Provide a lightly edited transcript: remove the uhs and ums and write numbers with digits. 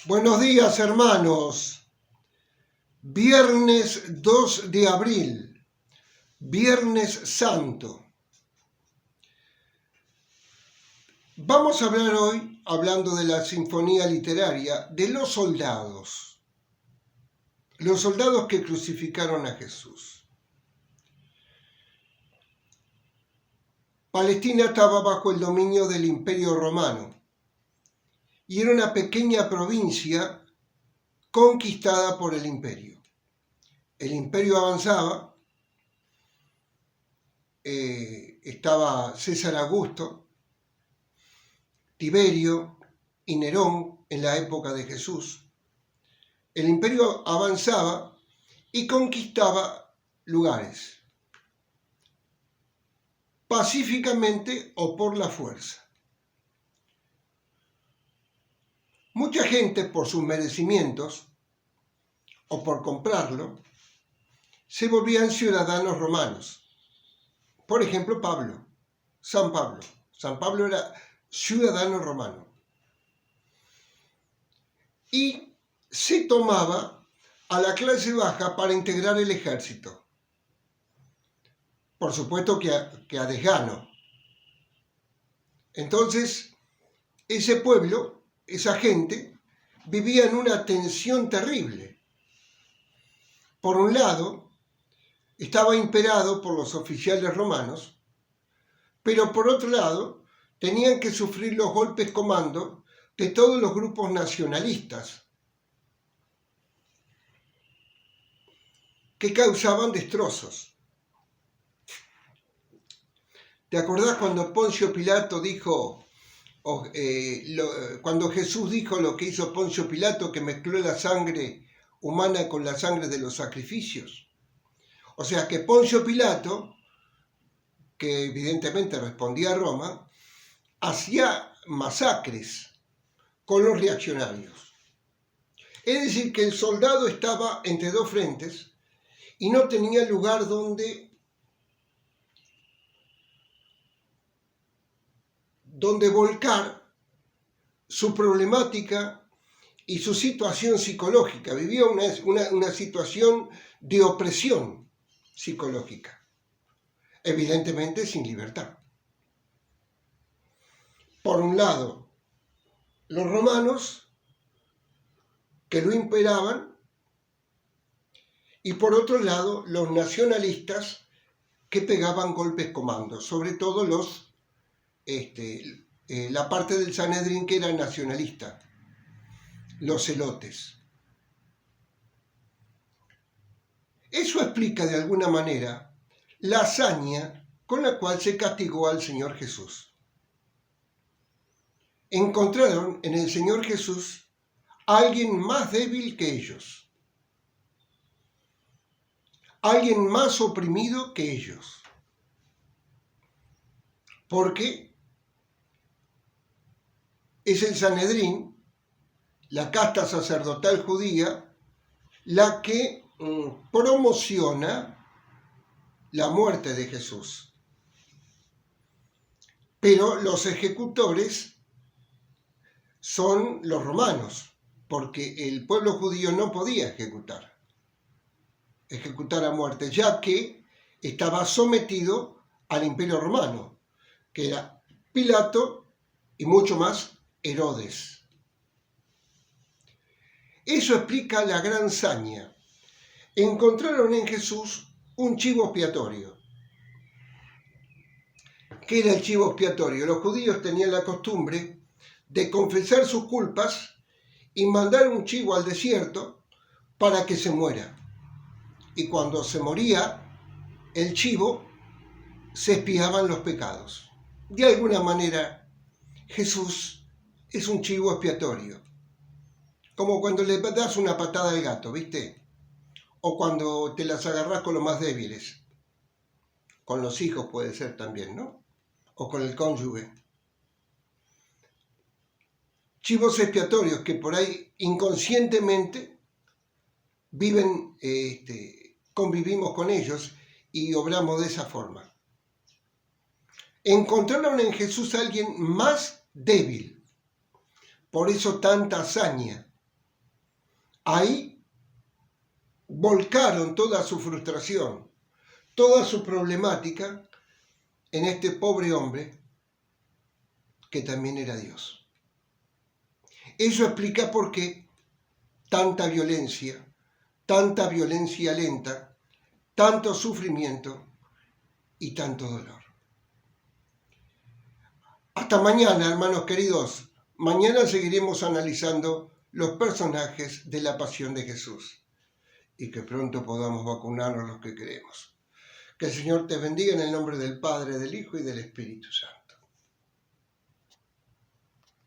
Buenos días, hermanos. Viernes 2 de abril, Viernes Santo. Vamos a hablar hoy, hablando de la sinfonía literaria, de los soldados que crucificaron a Jesús. Palestina estaba bajo el dominio del Imperio Romano y era una pequeña provincia conquistada por el imperio. El imperio avanzaba, estaba César Augusto, Tiberio y Nerón en la época de Jesús. El imperio avanzaba y conquistaba lugares, pacíficamente o por la fuerza. Mucha gente, por sus merecimientos o por comprarlo, se volvían ciudadanos romanos. Por ejemplo, San Pablo. San Pablo era ciudadano romano. Y se tomaba a la clase baja para integrar el ejército. Por supuesto que a desgano. Entonces, ese pueblo, esa gente, vivía en una tensión terrible. Por un lado, estaba imperado por los oficiales romanos, pero por otro lado, tenían que sufrir los golpes comando de todos los grupos nacionalistas que causaban destrozos. ¿Te acordás cuando Poncio Pilato dijo, cuando Jesús dijo lo que hizo Poncio Pilato, que mezcló la sangre humana con la sangre de los sacrificios? O sea que Poncio Pilato, que evidentemente respondía a Roma, hacía masacres con los reaccionarios. Es decir, que el soldado estaba entre dos frentes y no tenía lugar donde volcar su problemática y su situación psicológica. Vivía una situación de opresión psicológica, evidentemente sin libertad. Por un lado, los romanos que lo imperaban, y por otro lado, los nacionalistas que pegaban golpes comandos, sobre todo la parte del Sanedrín que era nacionalista, los zelotes. Eso explica de alguna manera la hazaña con la cual se castigó al Señor Jesús. Encontraron en el Señor Jesús a alguien más débil que ellos, alguien más oprimido que ellos, porque es el Sanedrín, la casta sacerdotal judía, la que promociona la muerte de Jesús. Pero los ejecutores son los romanos, porque el pueblo judío no podía ejecutar a muerte, ya que estaba sometido al imperio romano, que era Pilato y mucho más Herodes. Eso explica la gran saña. Encontraron en Jesús un chivo expiatorio. ¿Qué era el chivo expiatorio? Los judíos tenían la costumbre de confesar sus culpas y mandar un chivo al desierto para que se muera. Y cuando se moría el chivo, se expiaban los pecados. De alguna manera, Jesús es un chivo expiatorio. Como cuando le das una patada al gato, ¿viste? O cuando te las agarrás con los más débiles. Con los hijos puede ser también, ¿no? O con el cónyuge. Chivos expiatorios que por ahí inconscientemente convivimos con ellos y obramos de esa forma. Encontraron en Jesús a alguien más débil. Por eso tanta hazaña. Ahí volcaron toda su frustración, toda su problemática en este pobre hombre que también era Dios. Eso explica por qué tanta violencia lenta, tanto sufrimiento y tanto dolor. Hasta mañana, hermanos queridos. Mañana seguiremos analizando los personajes de la pasión de Jesús y que pronto podamos vacunarnos los que queremos. Que el Señor te bendiga en el nombre del Padre, del Hijo y del Espíritu Santo.